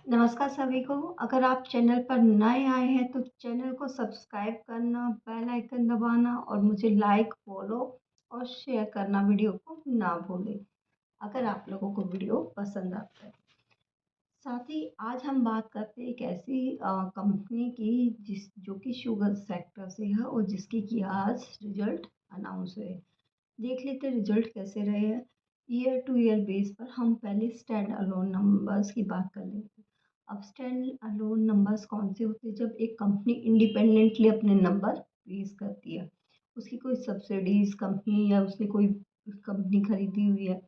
नमस्कार सभी को। अगर आप चैनल पर नए आए हैं तो चैनल को सब्सक्राइब करना, बेल आइकन दबाना और मुझे लाइक, फॉलो और शेयर करना वीडियो को ना भूलें, अगर आप लोगों को वीडियो पसंद आता है। साथ ही आज हम बात करते हैं एक ऐसी कंपनी की जो कि शुगर सेक्टर से है और जिसकी कि आज रिजल्ट अनाउंस हुए। देख लेते हैं रिजल्ट कैसे रहे हैं। ईयर टू ईयर बेस पर हम पहले स्टैंड अलोन नंबर्स की बात कर लेते हैं। अब स्टैंड अलोन नंबर्स कौन से होते हैं? जब एक कंपनी इंडिपेंडेंटली अपने नंबर रिलीज करती है, उसकी कोई सब्सिडीज कंपनी या उसने कोई कंपनी खरीदी हुई है,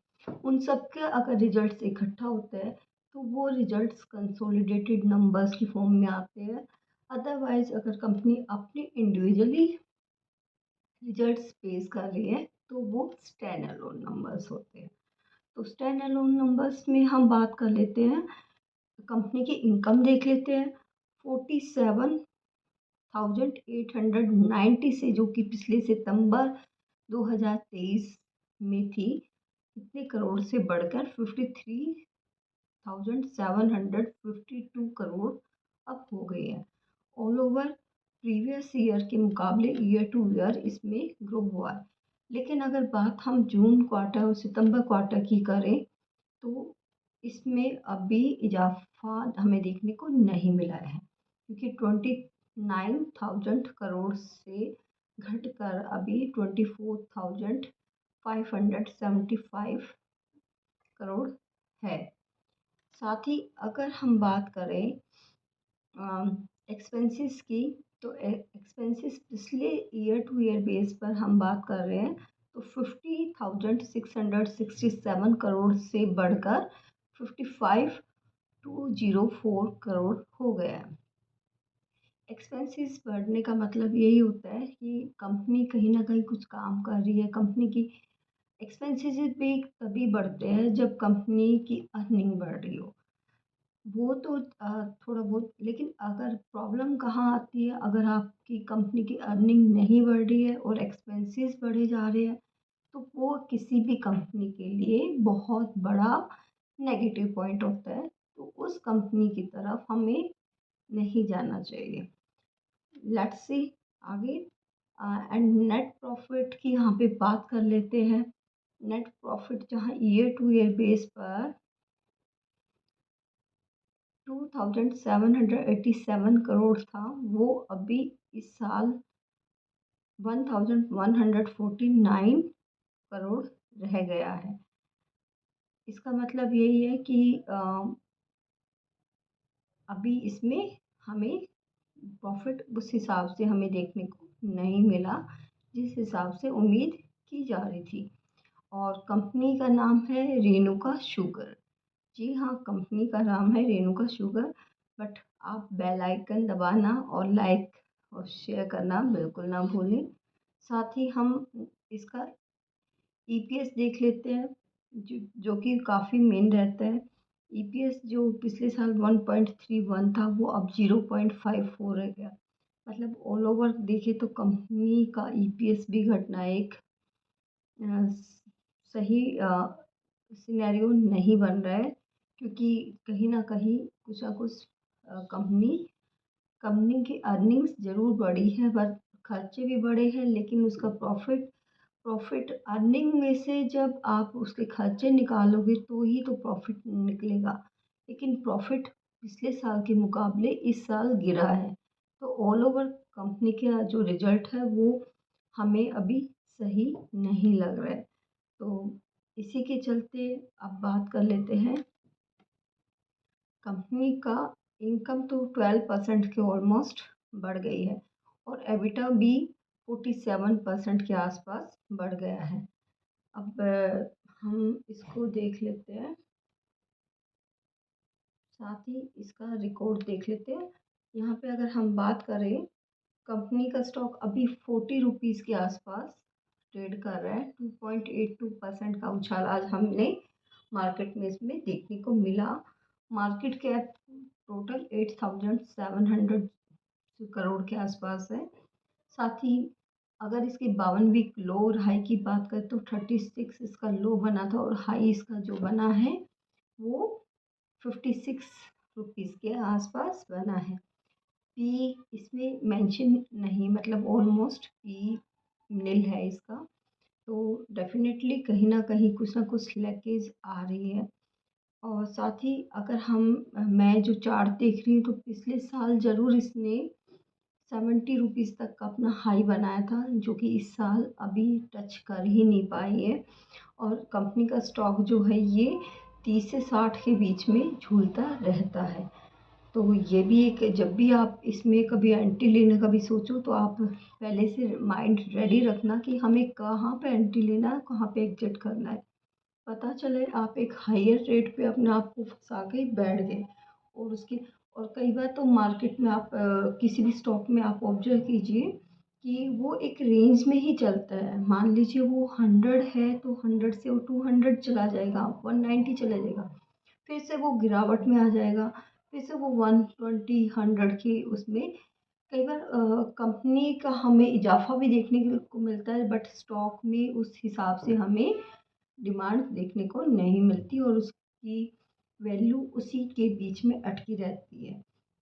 उन सब के अगर रिजल्ट्स इकट्ठा होते हैं तो वो रिजल्ट्स कंसोलिडेटेड नंबर्स की फॉर्म में आते हैं। अदरवाइज अगर कंपनी अपनी इंडिविजुअली रिजल्ट्स पेश कर रही है तो वो स्टैंड अलोन नंबर्स होते हैं। तो स्टैंड अलोन नंबर्स में हम बात कर लेते हैं, कंपनी की इनकम देख लेते हैं। 47,890 से, जो कि पिछले सितंबर 2023 में थी, इतने करोड़ से बढ़कर 53,752 करोड़ अब हो गई है। ऑल ओवर प्रीवियस ईयर के मुकाबले ईयर टू ईयर इसमें ग्रो हुआ है। लेकिन अगर बात हम जून क्वार्टर और सितंबर क्वार्टर की करें तो इसमें अभी इजाफा हमें देखने को नहीं मिला है, क्योंकि 29,000 करोड़ से घटकर अभी 24,575 करोड़ है। साथ ही अगर हम बात करें एक्सपेंसेस की, तो एक्सपेंसेस पिछले ईयर टू ईयर बेस पर हम बात कर रहे हैं तो 50,667 करोड़ से बढ़कर 55,204 करोड़ हो गया है। एक्सपेंसेस बढ़ने का मतलब यही होता है कि कंपनी कहीं ना कहीं कुछ काम कर रही है। कंपनी की एक्सपेंसेस भी तभी बढ़ते हैं जब कंपनी की अर्निंग बढ़ रही हो। वो तो थोड़ा बहुत, लेकिन अगर प्रॉब्लम कहाँ आती है, अगर आपकी कंपनी की अर्निंग नहीं बढ़ रही है और एक्सपेंसेस बढ़े जा रहे हैं तो वो किसी भी कंपनी के लिए बहुत बड़ा नेगेटिव पॉइंट होता है। तो उस कंपनी की तरफ हमें नहीं जाना चाहिए। लेट्स सी आगे। एंड नेट प्रॉफिट की यहाँ पे बात कर लेते हैं। नेट प्रॉफिट जहाँ ईयर टू ईयर बेस पर 2,787 करोड़ था, वो अभी इस साल 1,149 करोड़ रह गया है। इसका मतलब यही है कि अभी इसमें हमें प्रॉफिट उस हिसाब से हमें देखने को नहीं मिला जिस हिसाब से उम्मीद की जा रही थी। और कंपनी का नाम है रेणुका शुगर। जी हाँ, कंपनी का नाम है रेणुका शुगर। बट आप बेल आइकन दबाना और लाइक और शेयर करना बिल्कुल ना भूलें। साथ ही हम इसका ईपीएस देख लेते हैं, जो कि काफ़ी मेन रहता है। ईपीएस जो पिछले साल 1.31 था वो अब 0.54 रह गया। मतलब ऑल ओवर देखें तो कंपनी का ईपीएस भी घटना एक सही सिनेरियो नहीं बन रहा है, क्योंकि कहीं ना कहीं कुछ ना कुछ कंपनी कंपनी की अर्निंग्स ज़रूर बढ़ी है, बट खर्चे भी बढ़े हैं। लेकिन उसका प्रॉफिट प्रॉफिट अर्निंग में से जब आप उसके खर्चे निकालोगे तो ही तो प्रॉफिट निकलेगा। लेकिन प्रॉफिट पिछले साल के मुकाबले इस साल गिरा है। तो ऑल ओवर कंपनी का जो रिजल्ट है वो हमें अभी सही नहीं लग रहा है। तो इसी के चलते अब बात कर लेते हैं कंपनी का इनकम। तो 12% के ऑलमोस्ट बढ़ गई है और एबिटा भी 47% के आसपास बढ़ गया है। अब हम इसको देख लेते हैं, साथ ही इसका रिकॉर्ड देख लेते हैं। यहाँ पे अगर हम बात करें, कंपनी का स्टॉक अभी 40 रुपीज़ के आसपास ट्रेड कर रहा है। 2.82% का उछाल आज हमने मार्केट में इसमें देखने को मिला। मार्केट कैप टोटल 8,700 करोड़ के आसपास है। साथ ही अगर इसके 52 वीक लो और हाई की बात करें तो 36 इसका लो बना था और हाई इसका जो बना है वो 56 रुपीज़ के आसपास बना है। पी इसमें मेंशन नहीं, मतलब ऑलमोस्ट पी नील है इसका। तो डेफ़िनेटली कहीं न कहीं कुछ न कुछ लीकेज आ रही है। और साथ ही अगर मैं जो चार्ट देख रही हूँ तो पिछले साल ज़रूर इसने 70 रुपीज़ तक का अपना हाई बनाया था, जो कि इस साल अभी टच कर ही नहीं पाई है। और कंपनी का स्टॉक जो है ये 30 से 60 के बीच में झूलता रहता है। तो ये भी एक, जब भी आप इसमें कभी एंट्री लेने का भी सोचो तो आप पहले से माइंड रेडी रखना कि हमें कहाँ पे एंट्री लेना है, कहाँ पे एग्जिट करना है। पता चले आप एक हायर रेट पे अपने आप को फंसा के बैठ गए। और उसकी और कई बार तो मार्केट में आप किसी भी स्टॉक में आप ऑब्जर्व कीजिए कि वो एक रेंज में ही चलता है। मान लीजिए वो 100 है तो 100 से वो 200 चला जाएगा, 190 चला जाएगा, फिर से वो गिरावट में आ जाएगा, फिर से वो 120 100 की उसमें कई बार कंपनी का हमें इजाफा भी देखने को मिलता है, बट स्टॉक में उस हिसाब से हमें डिमांड देखने को नहीं मिलती और उसकी वैल्यू उसी के बीच में अटकी रहती है।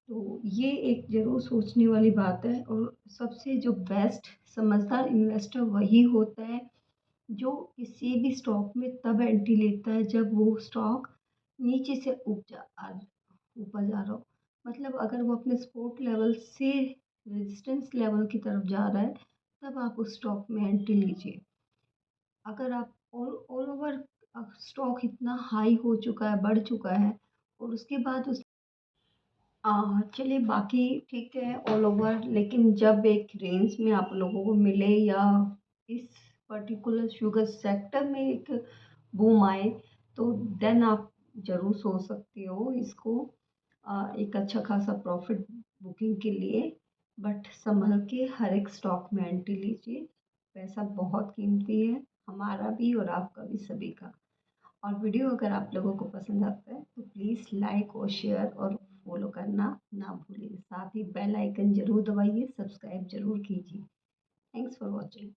तो ये एक ज़रूर सोचने वाली बात है। और सबसे जो बेस्ट समझदार इन्वेस्टर वही होता है जो किसी भी स्टॉक में तब एंट्री लेता है जब वो स्टॉक नीचे से ऊपर जा रहा हो। मतलब अगर वो अपने सपोर्ट लेवल से रेजिस्टेंस लेवल की तरफ जा रहा है, तब आप उस स्टॉक में एंट्री लीजिए। अगर आप ऑल ऑल ओवर स्टॉक इतना हाई हो चुका है, बढ़ चुका है, और उसके बाद चलिए बाकी ठीक है ऑल ओवर, लेकिन जब एक रेंज में आप लोगों को मिले या इस पर्टिकुलर शुगर सेक्टर में एक बूम आए, तो देन आप ज़रूर सोच सकते हो इसको एक अच्छा खासा प्रॉफिट बुकिंग के लिए। बट संभल के हर एक स्टॉक में एंट्री लीजिए। पैसा बहुत कीमती है, हमारा भी और आपका भी, सभी का। और वीडियो अगर आप लोगों को पसंद आता है तो प्लीज़ लाइक और शेयर और फॉलो करना ना भूलिए। साथ ही बेल आइकन ज़रूर दबाइए, सब्सक्राइब ज़रूर कीजिए। Thanks for watching.